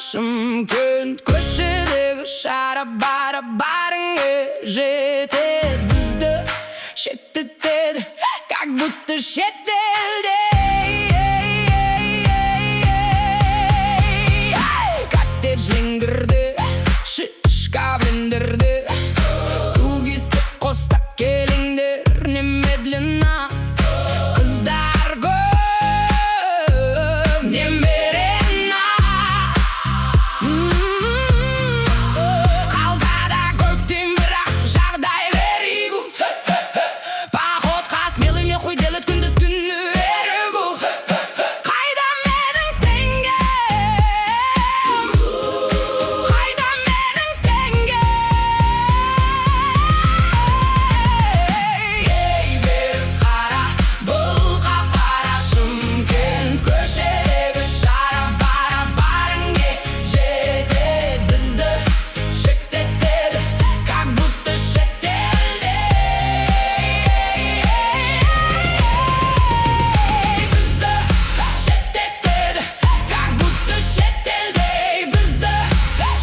Шымкент көшедегі шара-бара барыңа жетеді, бізді шеттетеді, как будто шетелде. Коттеджлендерді, шишка блендерді, тугисті қоста келіңдер немедленно. Қыздар көп немерена, қалтада көктем бірақ жағдай берегу. Походқа смелыймен хуй делать күндіз түні ерігу. Қайда менің теңгем, қайда менің теңгем. Ей бері қара, бұл қап-қара Шымкент көшедегі шара-бара барыңа жетеді, бізді шектетеді, как будто шетелде. Бізді шеттетеді, как будто шетелде. Бізді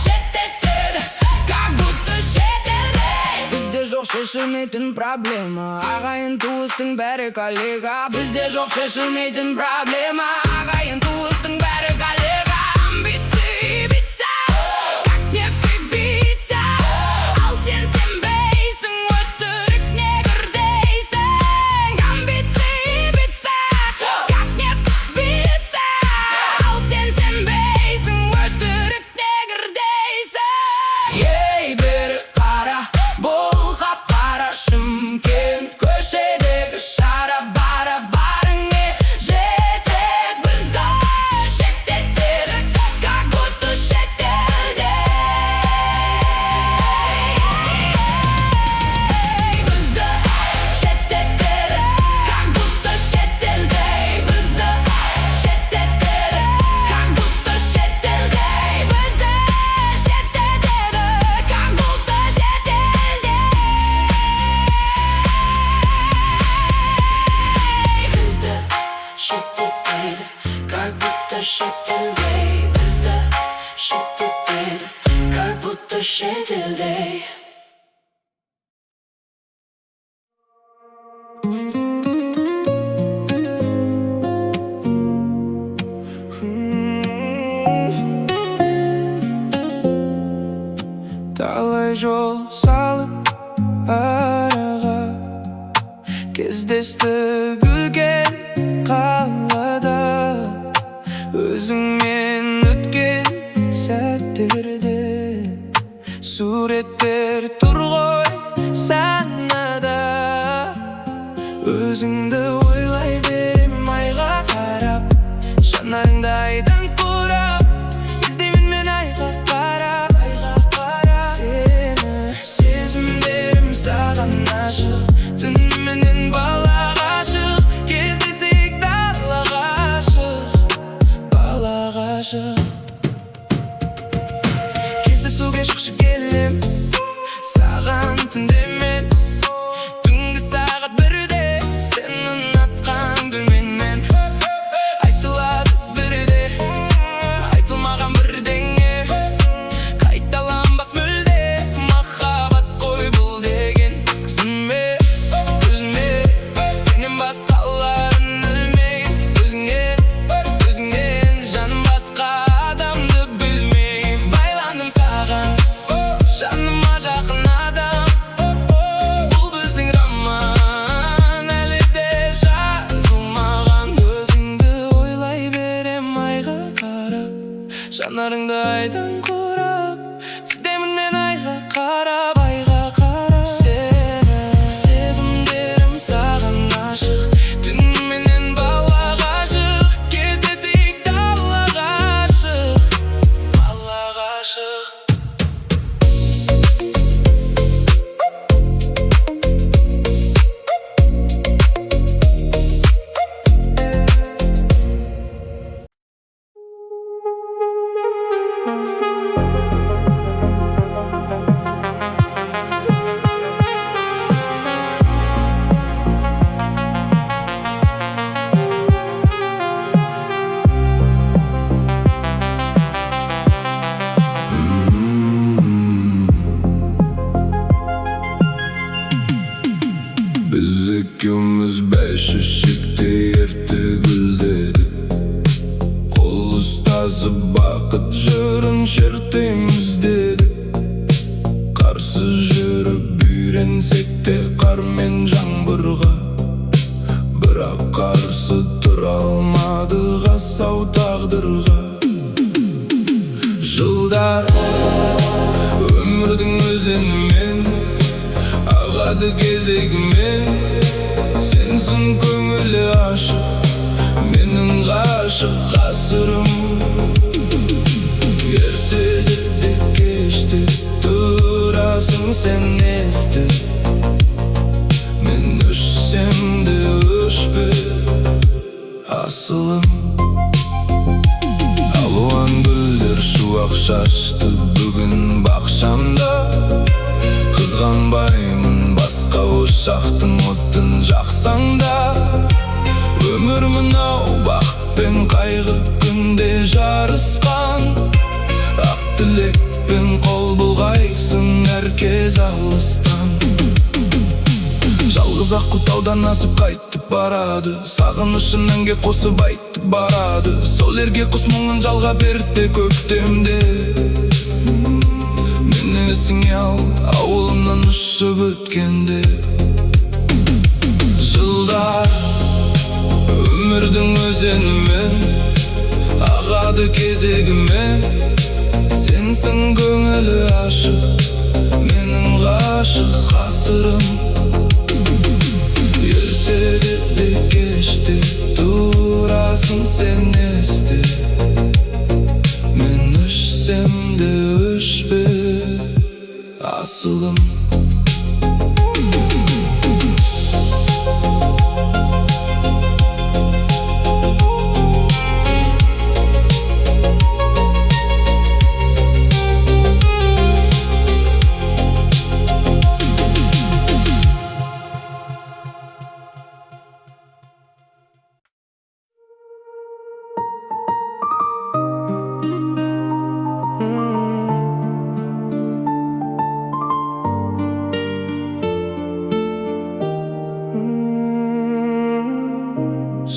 шеттетеді, как будто шетелде. Бізде жоқ шешілмейтін проблема, ағайын туыстың бәрі коллега. Бізде жоқ шешілмейтін проблема, ағайын туыстың бәрі коллега. Амбиции биться, как нефиг биться. Ал сен сенбейсің, өтірік негр дейсің. Амбиции биться, как нефиг биться. Ал сен сенбейсің, өтірік негр дейсің. Ей бері қара, бұл қап-қара Шымкент көшедегі шара-бара барыңа жетеді, бізді шеттетеді, как будто шетелде. Бізді шеттетеді, как будто шетелде. Бізді шеттетеді, как будто шетелде. Бізді шеттетеді, как будто шетелде. Бізді шеттетеді, как будто шетелде. Бізді шеттетеді, как будто шетелде. Талай жол салып араға, кездестік үлкен қалада. Өзіңмен өткен сәттерде суреттер тұр ғой санада. Өзіңді ойлай берем айға қарап, жанарыңда айдың турап, іздеймін мен айға қарап. Сені сезімдерім саған ашық, түніменен балаға ашық. Кездесек далаға ашық, балаға ашық. Кездесуге шықшы келем, саған түнде мен. Түнгі сағат бірде, сен ұнатқан гүлменен. Айтылады бірде, айтылмаған бірдеңе. Қайталанбас мүлде, махаббат қой бұл деген. Көзіме, көзіме, сенен басқаларын ілмеген. Өзіңнен жаным басқа Biz ikimiz beş ışıkta erti güldedik. Kol ustası bakıt jörün şertimiz dedik. Karsız jürüp büyrensek de kar men жаңбырға. Бірақ қарсы тұра алмадық асау тағдырға. Жылдар өмірдің өзенімен ағады кезегімен. Сенсің көңілі ашық, менің ғашық ғасырым. Ертеде де кеште тұрасың сен есті. Мен өшсем де өшпе асылым. Алуан гүлдер шуақ шашты бүгін бақшамда. Қызғанбаймын басқа ошақтың отын жақсаңда. Өмір мынау бақыт пен қайғы күнде жарысқан. Ақ тілекпен қол бұлғайсың әркез алыстан. Жалғыз аққу таудан асып қайтып барады. Сағынышын әнге қосып айтып барады. Сол ерге құс мұңын жалға берді көктемде. Мен есіңе ал ауылымнан ұшып өткенде. Жылдар өмірдің өзенімен ағады кезегімен. Сенсің көңілі ашық, менің ғашық ғасырым. Ертеде де кеште тұрасың сен есте. Мен өшсем де өшпе асылым.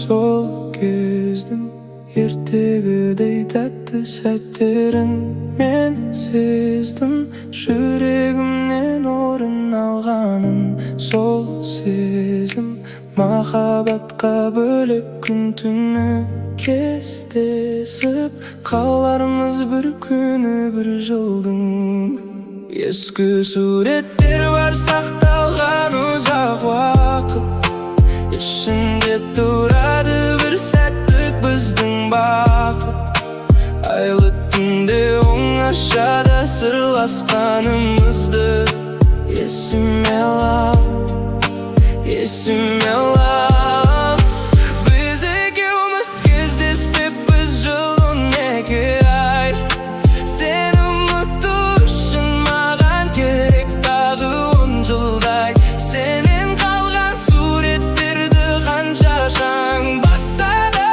Сол кездің ертегідей тәтті сәттерін мен сездім. Жүрегімнен орын алғанын сол сезім. Махаббатқа бөлек күн түні кестесіп. Қалармыз бір күні бір жылдың. Ескі суреттер бар сақталған ұзақ уақыт. Ішінде тұрады бір сәттік біздің бақыт. Айлы түнде оңашада сырласқанымызды есіме алам, есіме алам. Біз екеуміз кездеспеппіз жыл 12 ай. Сені ұмыту үшін маған керек тағы 10 жылдай. Сенен қалған суреттерді қанша шаң басса да,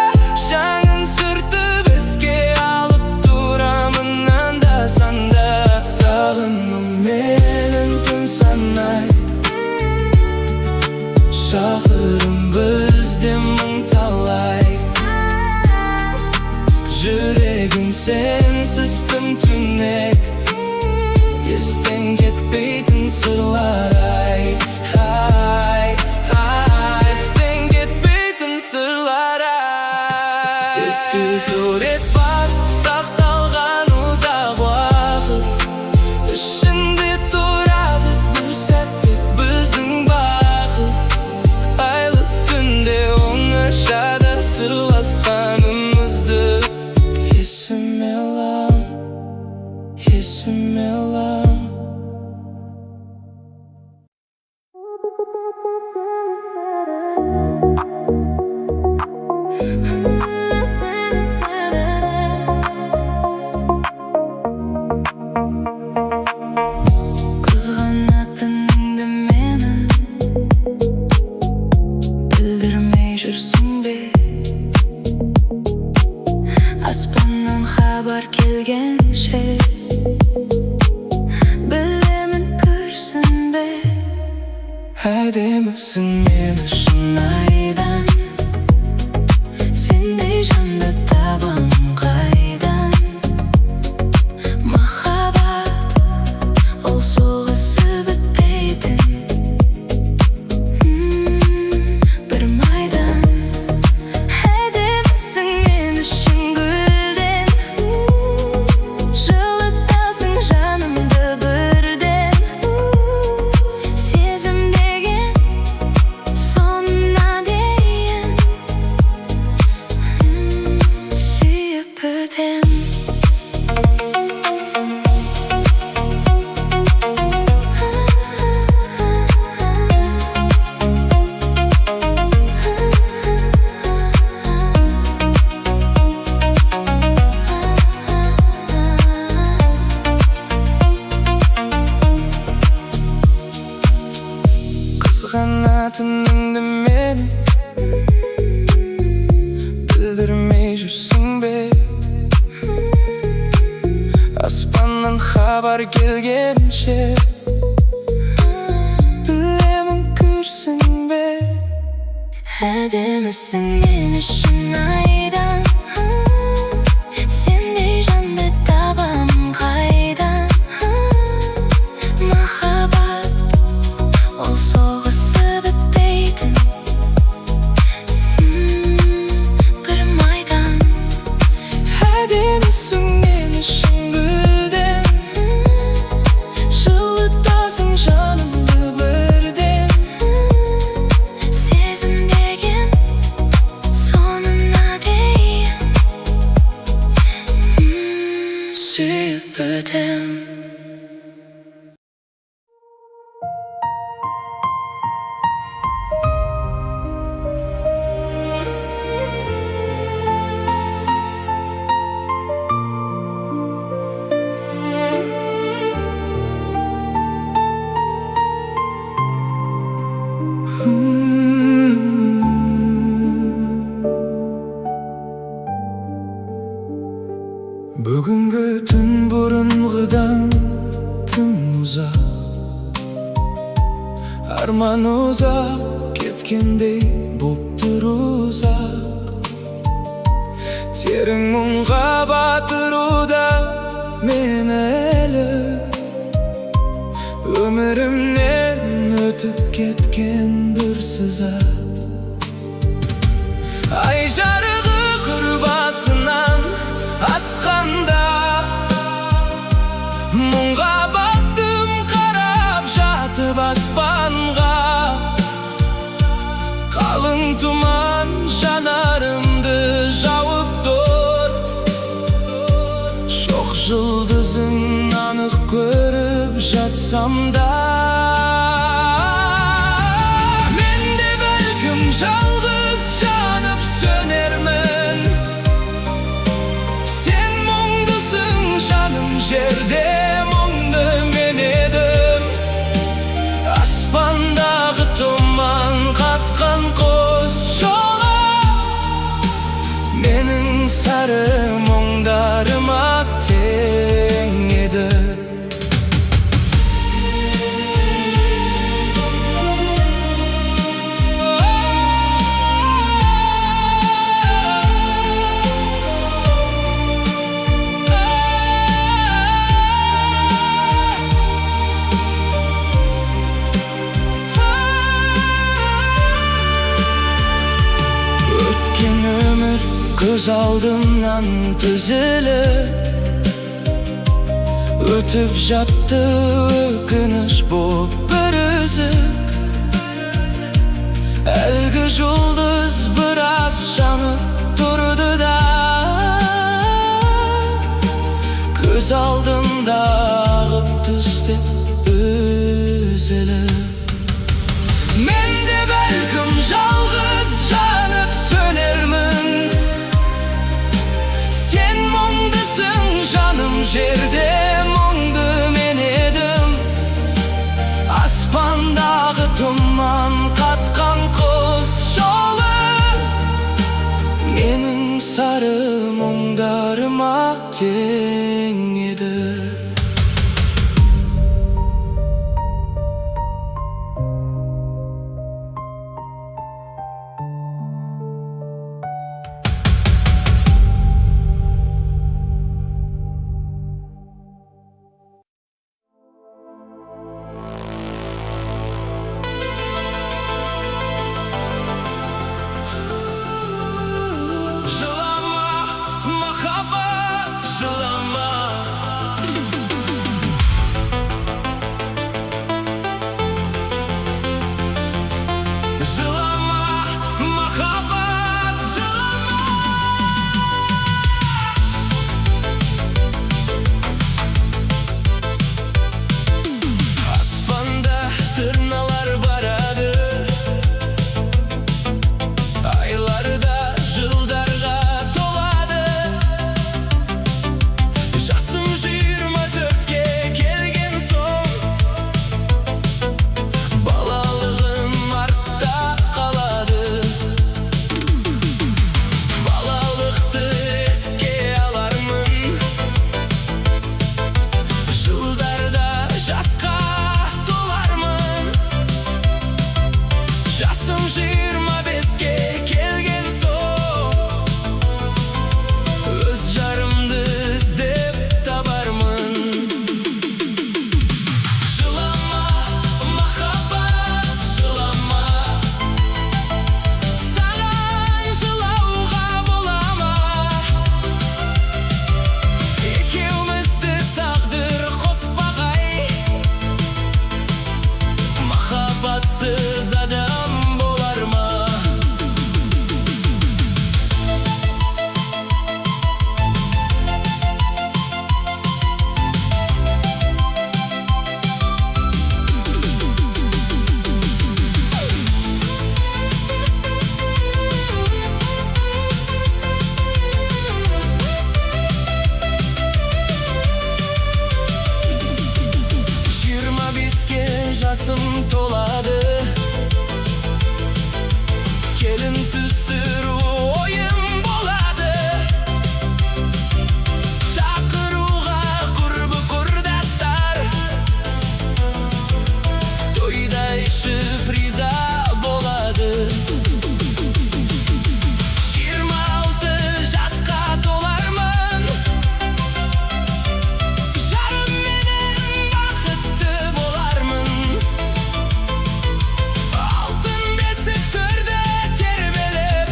шаңын сүртіп еске алып тұрамын анда-санда. Сағыным менің түн санай, шақырым бізде мың талай. Жүрегім сенсіз тым-түнек, естен кетпейтін сырлар ай. Естен кетпейтін сырлар ай. Ескі сурет бар сақталған ұзақ уақыт. Ішінде тұрады бір сәттік біздің бақыт. Айлы түнде оңашада сырласқанымызды есіме алам, есіме алам. Қызғанатыныңды мені білдірмей жүрсің бе? Аспаннан хабар келгенше білемін күрсінбе. Әдемісің мен үшін айдан, сендей жанды табам қайдан. Махаббат ол соғысы бітпейтін бір майдан. Әдемісің мен үшін гүлден, жылытасың жанымды бірден. Сезім деген сонына дейін сүйіп өтем. Қызғанатыныңды мені білдірмей жүрсің бе? Аспаннан хабар келгенше білемін күрсінбе. Әдемісің мен үшін айдан, сендей жанды табам қайдан. Махаббат ол соғысы бітпейтін бір майдан. Әдемісің мен үшін гүлден, жылытасың жанымды бірден. Сезім деген сонына дейін сүйіп өтем. Бүгінгі түн бұрынғыдан тым ұзақ, арман ұзақ кеткендей боп тұр ұзақ. Терің мұңға батыруда мені әлі, өмірімнен өтіп кеткен бір сызат. Ай жарығы қыр басынан асқанда, мұңға баттым қарап жатып аспанға. Қалың тұман жанарымды жауып тұр, шоқ жұлдызын анық көріп жатсам да. Мен де бәлкім жалғыз жанып сөнермін. Sen мұңдысың жаным, жерде мұңды мен едім. Аспандағы тұман қатқан қос жолы менің сары мұңдарыма тең еді. Өткен өмір көз алдымнан тізіліп, өтіп жатты өкініш боп бір үзік. Әлгі жұлдыз біраз жанып тұрды да, көз алдымда ағып түстеп үзіліп. Мен де бәлкім жалғыз жанып сөнермін. Sen мұңдысың жаным, жерде мұңды мен едім. Аспандағы тұман қатқан құс жолы менің сары мұңдарыма тең еді. Жылама, махаббат, жылама. Аспанда тырналар барады, айларда жылдарға толады. Жасым 24-ке келген соң, балалығым артта қалады. Балалықты еске алармын, жылдарда жасқа толармын. Жасым 25-ке келген соң, өз жарымды іздеп табармын. Жылама, махаббат, жылама. Саған жылауға бола ма? Екеумізді тағдыр қоспағай, махаббатсыз адам болар ма? Жиырма беске жасым толады, келін түсіру ойым болады. Шақыруға құрбы құрдастар, тойда ішіп риза болады. 26 жасқа толармын, жарымменен бақытты болармын. Алтын бесік төрді тербелеп,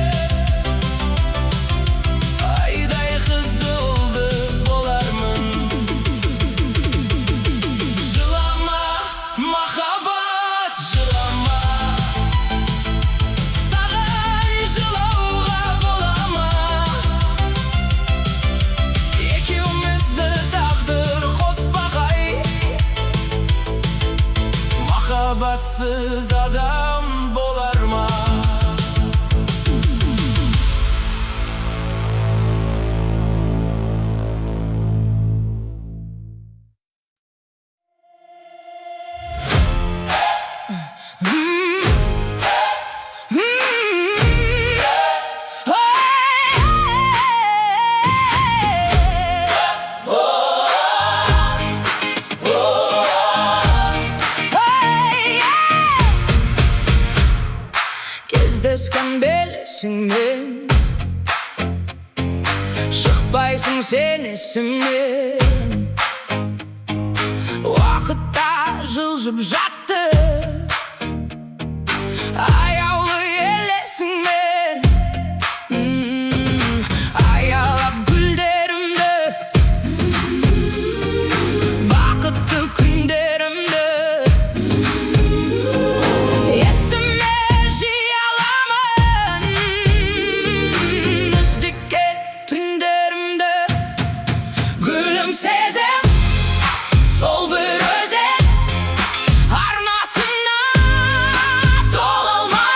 айдай қызды ұлды болармын. Жылама, махаббат, жылама. Саған жылауға бола ма? Екеумізді тағдыр қоспағай, махаббатсыз адам болар ма? Кездескен белесіңмен, шықпайсың сен есімнен. Уақытта жылжып жатты аяулы елесіңмен. Аялап гүлдерімді, бақытты күндерімді есіме жиі аламын. Үздіккен түндерімді гүлім сезем, сол бір өзен арнасына толы ма?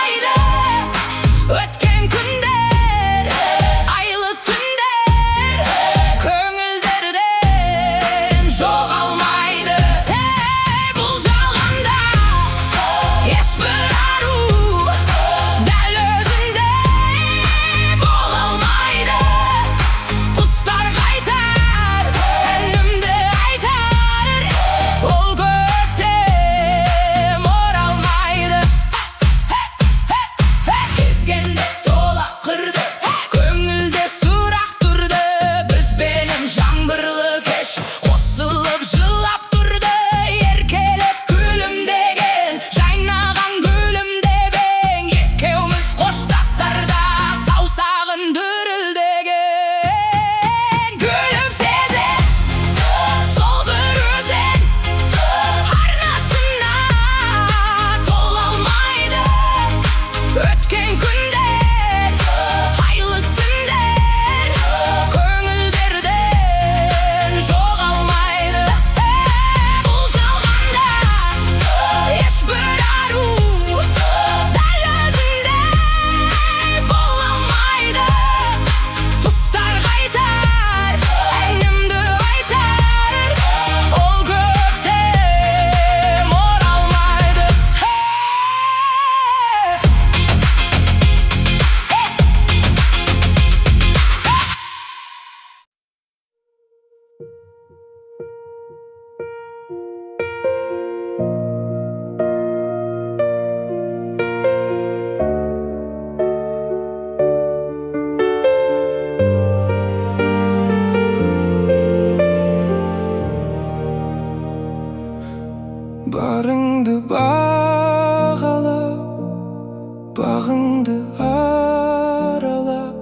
Bağыңды aralap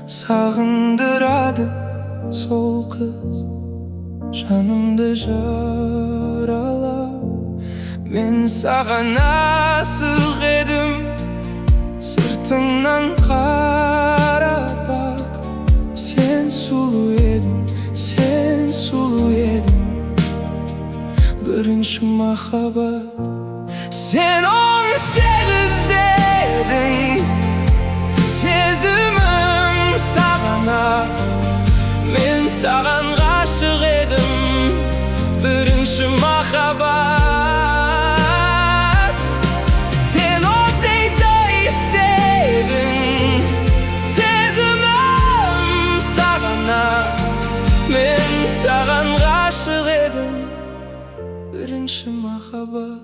sağındırады сол kız. Жанымды жаралап мен саған асық едім, сыртыңнан қарап бақ. Sen sulu едің, sen sulu едің, бірінші махаббат. Sen 18'deydin, sezimim sağana, men sağan aşık edim, birinci makabat. Sen o deyde isteydin, sezimim sağana, men sağan aşık edim, birinci makabat.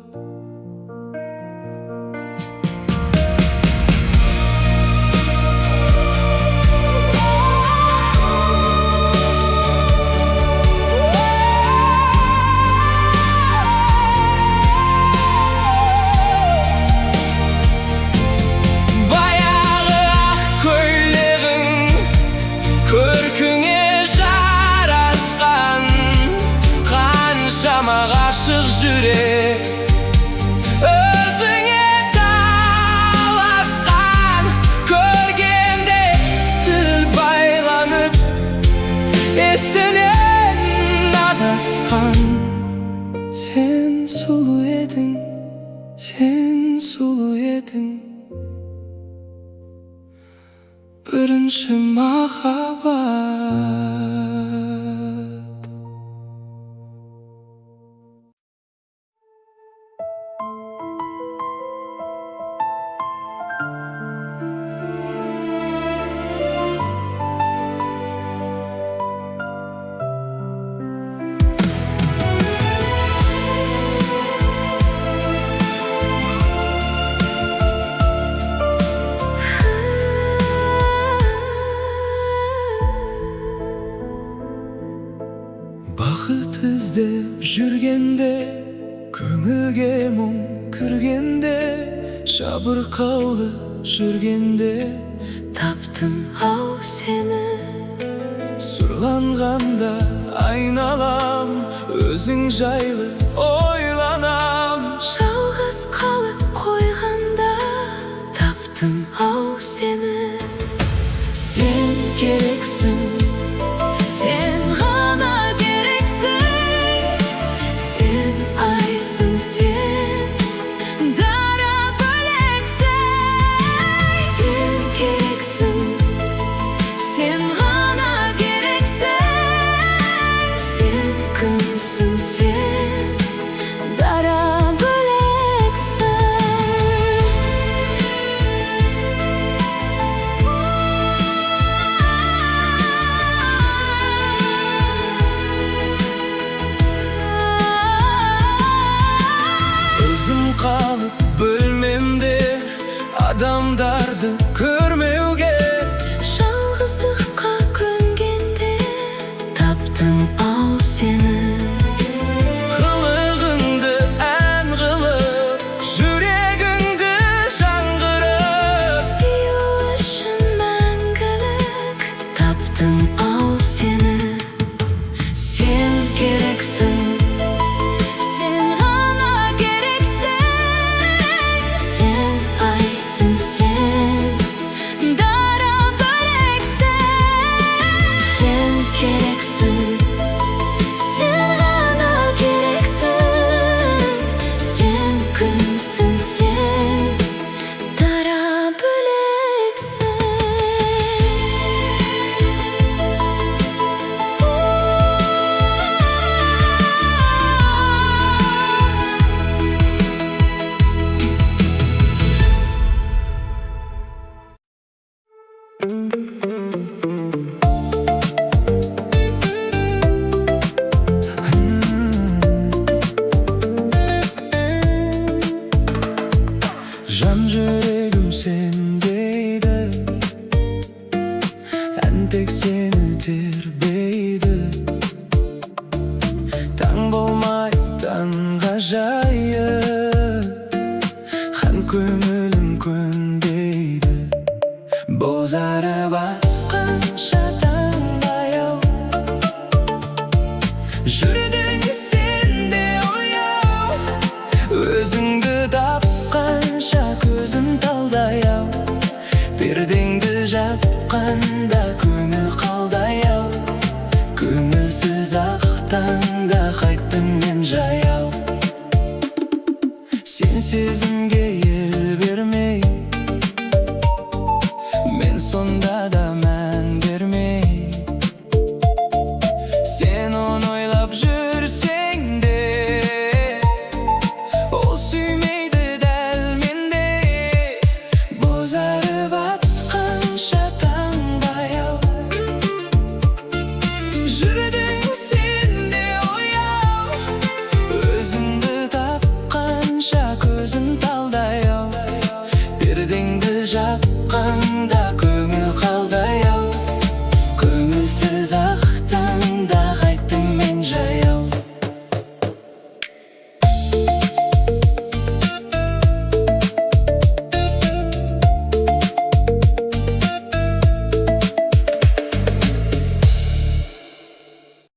Aşık yürek özüne dalaşkan, görgende til baylanıp esenen adaskan. Sen sulu edin, sen sulu edin, birinci makabat. Бақыт іздеп жүргенде, көңілге мұң кіргенде, жабырқаулы жүргенде Таптым ау сені, сұрланғанда айналам, өзің жайлы ойланам. жалғыз қалып қойғанда таптым ау сені. Sen керексің, Sen ғана керексің, sen айсың сен, дара бөлексің. sen керексің, Sen ғана керексің, sen күнсің сен, дара бөлексің. Өзім қалып бөлмемде, адамдарды көрмеуге. Жалғыздыққа көнгенде таптым ау сені. Қылығыңды ән қылып, жүрегіңді жаңғырып. Сүю үшін мәңгілік таптым ау сені. Sen керексің, Sen ғана керексің, sen айсың сен, дара бөлексің. sen керексің, Sen ғана керексің, sen күнсің сен, дара бөлексің. Жан жүрегім сендейді, ән тек сені тербейді. Таң болмай таңға жайып, хан көңілін көн bozarып atqancha tаңдаяу жүрдің сен де ояу өзіңді тапқанша көзім талдай-ау пердеңді жапқанда көңіл қалдай-ау көңілсіз ақ таңда қайттым мен жаяу сен сезімге ел бермей мен сонда да мән бермей сен оны ойлап жүрсең де ол сүймейді дәл мендей бозарып атқанша таңдай-ау жүрдің сен де ояу өзіңді тапқанша көзім талдай-ау пердеңді жапқанда